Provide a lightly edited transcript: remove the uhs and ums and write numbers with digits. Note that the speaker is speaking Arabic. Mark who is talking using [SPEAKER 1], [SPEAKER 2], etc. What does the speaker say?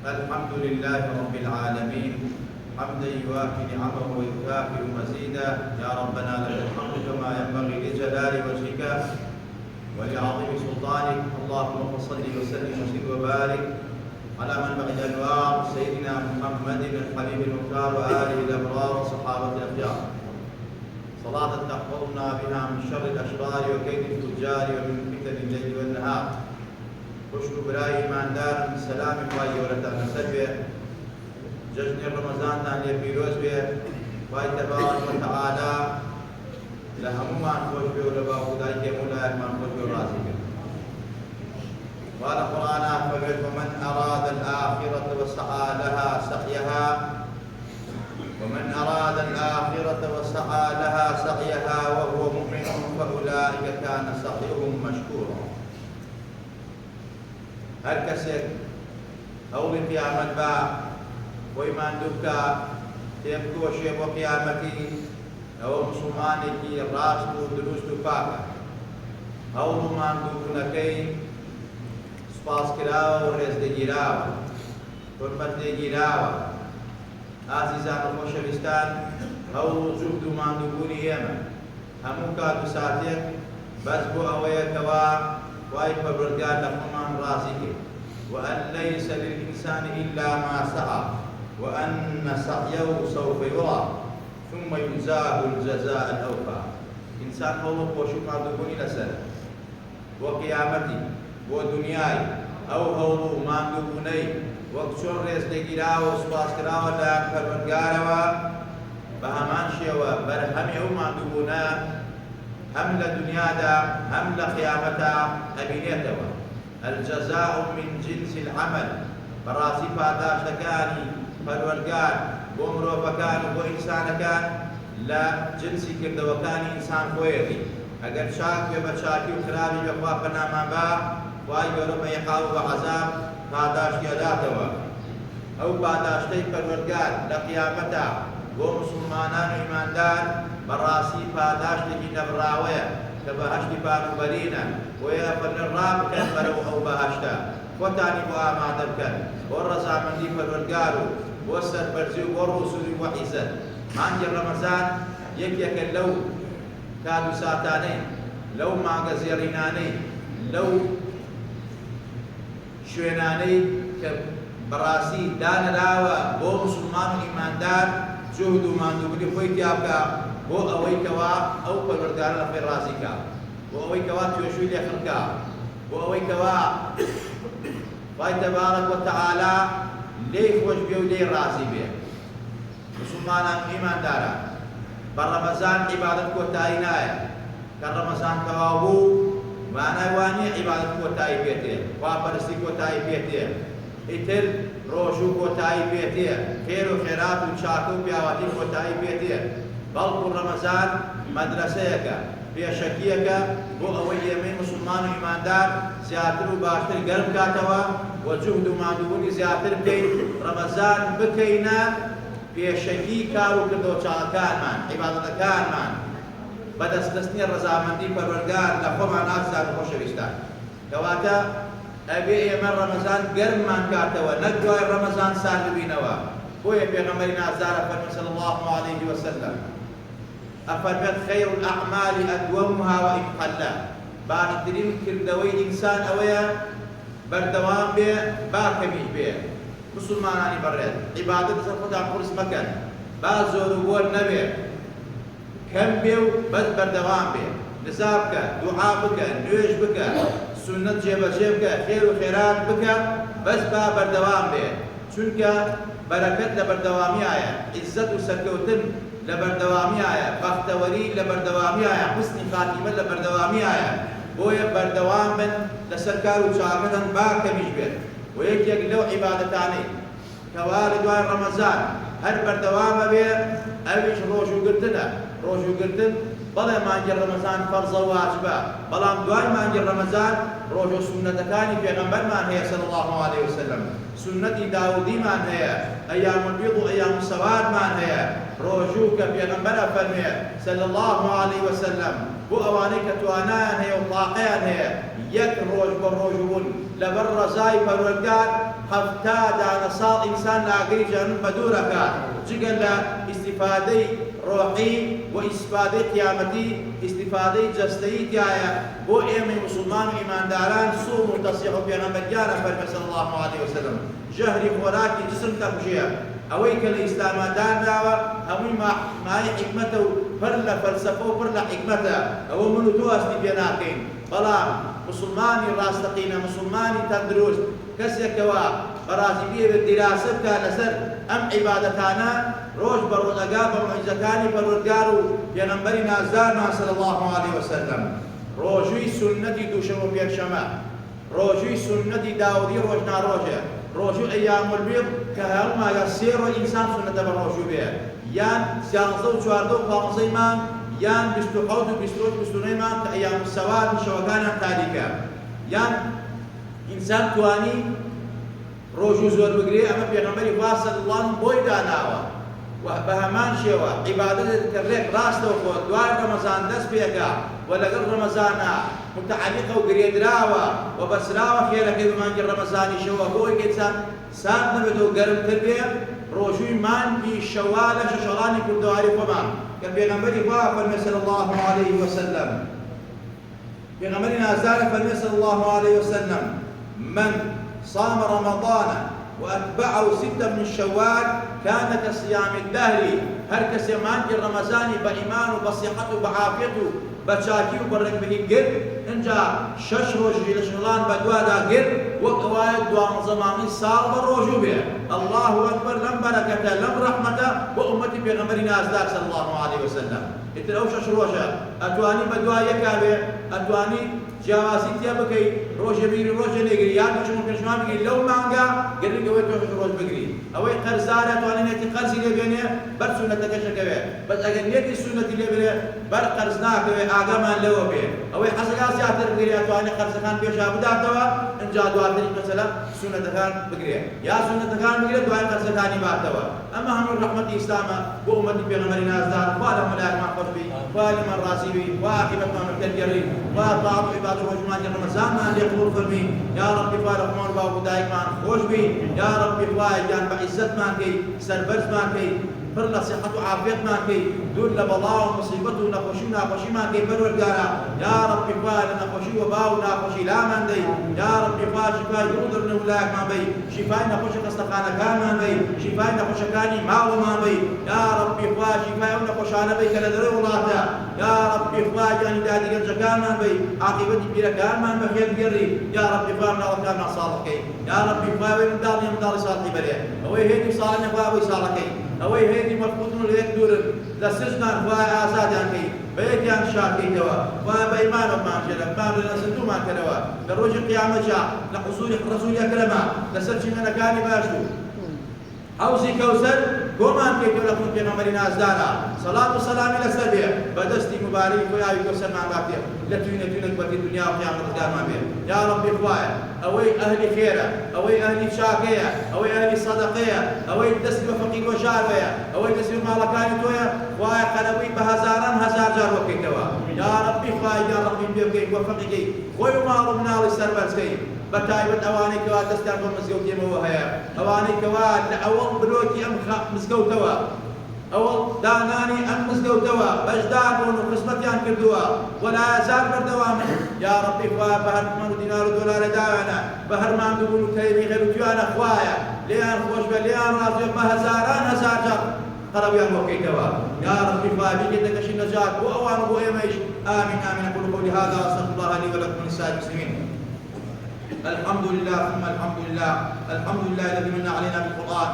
[SPEAKER 1] الحمد لله رب العالمين حمدا يوافي نعمه ويكافئ مزيدا. يا ربنا لك الحمد كما ينبغي لجلال وجهك ولعظيم سلطانك. اللهم صل وسلم وزد وبارك على من بعد الانوار سيدنا محمد الحبيب المختار واله الابرار وصحابه الاخيار، صلاة تحفظنا بها من شر الاشرار وكيد الفجار ومن فتن الليل والنهار. بشكو براي ایماندار سلام خوای گەورەتان لەسەر بێ، جەژنی ڕەمەزانتان لێ پیرۆز بێ، خوای تەبارەک وتەعالا لە هەموومان خۆش بێ و لە باوکو دایک هەموو لایەکمان خۆش بێ و ڕازی بێ. وا لە قورئانە فەرمێت ومن أراد الآخرة وسعى لها سعيها ومن أراد الآخرة وسعى لها سعيها وهو مؤمن فأولئك كان سعيهم مشكورا. هەر کەسێک هەوڵی قیامەت بە خۆی ماندوو بکە تێبکۆشێ بۆ قیامەتی، ئەوە موسڵمانێکی ڕاست و دروست و پاکە. هەوڵ و ماندووبوونەکەی سوپاسکراوە و ڕێزدەگیراوە، حورمەت لێگیراوە. ئازیزان و خۆشەویستان، هەوڵ و جوهد و ماندووبوونی ئێمە هەموو کات و ساتێک بەس بۆ ئەوەیە کەوا خوای پەروەردگار لە خۆمان ڕازی بێ. وأن ليس للإنسان إلا ما سعى وأن سعيه سوف يرى ثم يجزاه الجزاء الأوفى. إنسان هەوڵ و خۆش و ماندووبوونی لەسەر بۆ قیامەتی بۆ دنیای ئەو هەوڵ و ماندووبوونەی وەک چۆن ڕێزلێگیراوە و سوپاسکراوە لە پەروەردگارەوە، بە هەمان شێوە بەرهەمی ئەو ماندووبوونە هەم لە دنیادا هەم لە قیامەتا ئەبینێتەوە. الجزاء من جنس العمل، بەڕاستی پاداشتەکانی پەروەردگار بۆ مرۆڤەکان و بۆ ئینسانەکان لە جنسی کردەوەکانی ئینسان خۆیەتی. ئەگەر چاک بێ بە چاکی و خراپی بێ خوا پەنامان با، خوای گەورە بە عیقاب و بە عەزاب پاداشتی ئەداتەوە. ئەو پاداشتەی پەروەردگار لە قیامەتا بۆ موسڵمانان و ئیماندار بەڕاستی پاداشتێکی نەبڕاوەیە کە بەهەشتی پاروبەرینە، وەیە فەرمێن ڕابکەن بەرەو ئەو بەهەشتە، خۆتانی بۆ ئامادە بکەن بۆ ڕەزامەندی پەروەردگار و بۆ سەربەرزی و بۆ ڕوسولی و عیزەت. مانگی ڕەمەزان یەکێکە لەو کات و ساتانەی، لەو مانگە زێڕینانەی، لەو شوێنانەی کە بەڕاستی دانراوە بۆ موسڵمان و ئیماندار جوهد و ماندووبوونی خۆی تیا بکە بۆ ئەوەی کەوا ئەو پەروەردگارە لە خۆی ڕازی کە، بۆ ئەوەی کەوا توێژووی لێ خڕکە، بۆ ئەوەی کەوا خوای تەبارەک وتەعالا لێی خۆش بێ و لێی ڕازی بێ. موسڵمانان و ئیمانداران، بە ڕەمەزان عیبادەت کۆتایی نایە، کە ڕەمەزان تەواو بوو مانای وانیە عیبادەت کۆتایی پێتێ، خواپەرستی کۆتایی پێتێ، ئیتر ڕۆژوو کۆتایی پێتێ، خێر و خێرات و چاکە و پیاوەتی کۆتایی پێتێ. بەڵکو ڕەمەزان مەدرەسەیەکە، پێشەکیەکە بۆ ئەوەی ئێمەی موسڵمان و ئیماندار زیاتر و باشتر گەرم بکاتەوە و جوهد و ماندووبوونی زیاتر بکەین. ڕەمەزان بکەینە پێشەکی کار و کردەوە چاکەکانمان، عیبادەتەکانمان، بەدەستخستنی ڕەزامەندی پەروەردگار لە خۆمان ئازیزان و خۆشەویستان. کەواتە ئەبێ ئێمە ڕەمەزان گەرممان کاتەوە، نەک دوای ڕەمەزان سارد ببینەوە. بۆیە پێغەمبەری نازدارە فەرمێ صلی الله عليه وسلم ئەفەرمێت خەیر الأعمال ئەدوەمها وئین قەل، باشترین کردەوەی ئینسان ئەوەیە بەردەوام بێ با کەمیش بێ. موسڵمانانی بەڕێز، عیبادەت لەسەر خۆتان قورس مەکەن، با زۆر و بۆر نەبێ، کەم بێ و بەس بەردەوام بێ. نزا بکە، دوعا بکە، نوێژ بکە، سونەت جێبەجێ بکە، خێر و خێرات بکە، بەس با بەردەوام بێ. چونکە بەرەکەت لە بەردەوامیایە، عیزەت و سەرکەوتن لە بەردەوامیایە، بەختەوەری لە بەردەوامیایە، حوسنی خاتیمە لە بەردەوامیایە. بۆیە بەردەوام بن لەسەر کار و چاکەتان با کەمیش بێت. و یەکێک لەو عیبادەتانەی کەوا لە دوای ڕەمەزان هەر بەردەوامە بێ، ئەویش ڕۆژوگرتنە. ڕۆژوگرتن بەڵێ مانگی ڕەمەزان فەرزە و واجبە، بەڵام دوای مانگی ڕەمەزان ڕۆژ و سونەتەکانی پێغەمبەرمان هەیە صلی الله عليه وسلم، سنەتی داودیمان هەیە، ئەیام البیض و ئەیام السەوادمان هەیە، ڕۆژوو کە پێغەمبەرە فەرمێ صلی الله عليه وسلم بۆ ئەوانەی کە توانایان هەیە و تاقەیان هەیە یەک ڕۆژ بە ڕۆژ بوون لەبەر ڕەزای پەروەردگار هەفتا دانە ساڵ ئینسان لاگەری جەهەنەم بەدوور ئەکات جگە لە ئیستیفادەی ڕۆحی و ئیستیفادەی قیامەتی ئیستیفادەی جەستەیی تایە بۆ ئێمەی موسڵمان و ئیمانداران سووم و تەسیح و پێغەمبەرگیانە فەرمێ صلی الله عليه وسلم ژەهری خۆراکی جسم تەخوشیە ئەوەی کە لە ئیسلاما دانراوە هەمووی مای حکمەتە و پڕ لە فەلسەفە و پڕ لە حکمەتە ئەوە من و تۆ ئەستی پێ ناکەین بەڵام مسلمانی ڕاستەقینە مسلمانی تەندروست کەسێکەوە بەڕاستی بێت دیراسە بکات لەسەر ئەم عیبادەتانە ڕۆژ بە ڕۆژەگا بە موعجزەکانی پەروەردگار و پێغەمبەری نازدارمان صلی الله عليه وسلم ڕۆژووی سونەتی دووشەمە و پێنجشەمە ڕۆژووی سونەتی داودی ڕۆژناڕۆژە ڕۆژوو ئەیام البیض کە هەڵماگە سێ ڕۆژ ئینسان سونەتە بە ڕۆژوو بێ یان سیانزە و چواردە و پانزەی مانگ یان 27 و 29 مانگ کە ئەیام سەواد شەوەکانیان تاریکە یان ئینسان توانی ڕۆژوو زۆر بگرێ ئەمە پێغەمبەری خوا صلی الله بۆی داناوە و بە هەمان شێوە عیبادەتێک کە ڕێک ڕاستەوە خۆ دوای ڕەمەزان دەست پێکا و لەگەڵ ڕەمەزانە متعلقە و گرێدراوە و بەسراوە خێرەکەی بمانگی ڕەمەزانیشەوە بۆی کێچان سارد نەبێت و گەرمتر بێ ڕۆژووی مانگی شەوالە شەشەڵانی کوردەواری خۆمان کە پێغەمبەری خوا فەرمێ صلی الله عليه وسلم پێغەمبەری نازدارە فەرمێ صلی الله عليه وسلم من صام رمضان وأتبعه 6 من شوال كان كصيام الدهر هر کسی مانگی رمضانی با ایمان و بصیحت و بعافیت و بچاکی و برنگبهی گرد اینجا 6 روزی لشغلان بدوادا گرد وقت واید دوام زمانی سال بر روزو بی الله اکبر لم برکته لم رحمته و امتی پیغمبری نازدار صلی الله علیه وسلم اتر او 6 روزه اتوانی بدوا یکا بی اتوانی جیاواسی تیا بکی روزه بگیری روزه نگیری یاد بچون پیشمان بگیری لو مانگا گرد گوی تو 6 روز بگیری اوی قرزاره اتوانی نیتی قرزی لبینه بر سنت کشکوی بس اگر نیتی سنتی لبینه بر قرز ناکوی آگامان لو بی اوی حسگا زیادتر بگیری اتوانی قرز خان پیشا بداتوا انجا دواتری مثلا سنت خان بگیری یا سنت خان بگیری دوای قرز خانی باتوا اما همون رحمت اسلام و امتی پیغمبری نازدار فالم ملاک ما خوش بی فالم راضی بی و عاقبت ما مکتر جری و طاعت عباد الرحمن رمضان ما ليقبل فرمي يا رب فارق مور باب دايك مان خوش بي يا رب فاي جان بعزت مان كي سربرز مان كي فرلا صحة وعافيت مان كي دول لبلاء ومصيبة ونخوشي ونخوشي مان كي پروردگارا يا رب فاي نخوشي وباو نخوشي لا مان دي يا رب فاي شفاء يقدر نولاك مان بي شفاء نخوش قصدقانا كان مان بي شفاء نخوش كاني ماو مان بي يا رب فاي شفاء ونخوش انا بي كالدري ولاتا يا رب فاي جاني دادي قرجكان مان بي عاقبتي بيركان مان بخير بيري يا رب فاي وكان صالحي يا رب فاي من دار يمدار صالحي بري هو هيدي صالحي فاي صالحي اوی هیدی مفقودون لیک دورن لسجنان فای آزاد انکی بیت یان شاکی دوا فای بیمان مان جل مان لسنتو مان کدوا لروج قیامت جا لحصول الرسول اکرم لسجن من کانی باشو حوزي كوثر قومان كي تلقون في غمرين أزدانا صلاة والسلام إلى سبيع بدستي مبارك ويا كوثر مع باكير لتوين تونك بدي الدنيا وقيامة القيامة بيه يا رب إخوائي أوي أهل خيرة أوي أهل شاكية أوي أهل صدقية أوي دسم فقير وشاروية أوي دسم مالكاني تويا خوايا قلبي بهزاران هزار جار وكيتوا يا رب إخوائي يا رب بيبكي وفقيكي خوي مالنا للسربرسكي بتايبت اواني كوا دستان بو مسجوتي مو هيا اواني كوا اول بلوكي ام مسجوتوا اول داناني ام مسجوتوا بجدان بونو قسمتي ان كردوا ولا يزال بردوام يا ربي خوا بهر من دينار دولار دانا بهر ما ندبونو تيري غير تيانا خوايا ليان خوش بليان راضي بهزاران هزار جر قرب يا موكيتوا يا ربي خوا بيجي دكش النجاة واوان بو ايميش امين امين اقول قولي هذا واستغفر الله لي ولكم ولسائر المسلمين الحمد لله ثم الحمد لله الذي من علينا بالقرآن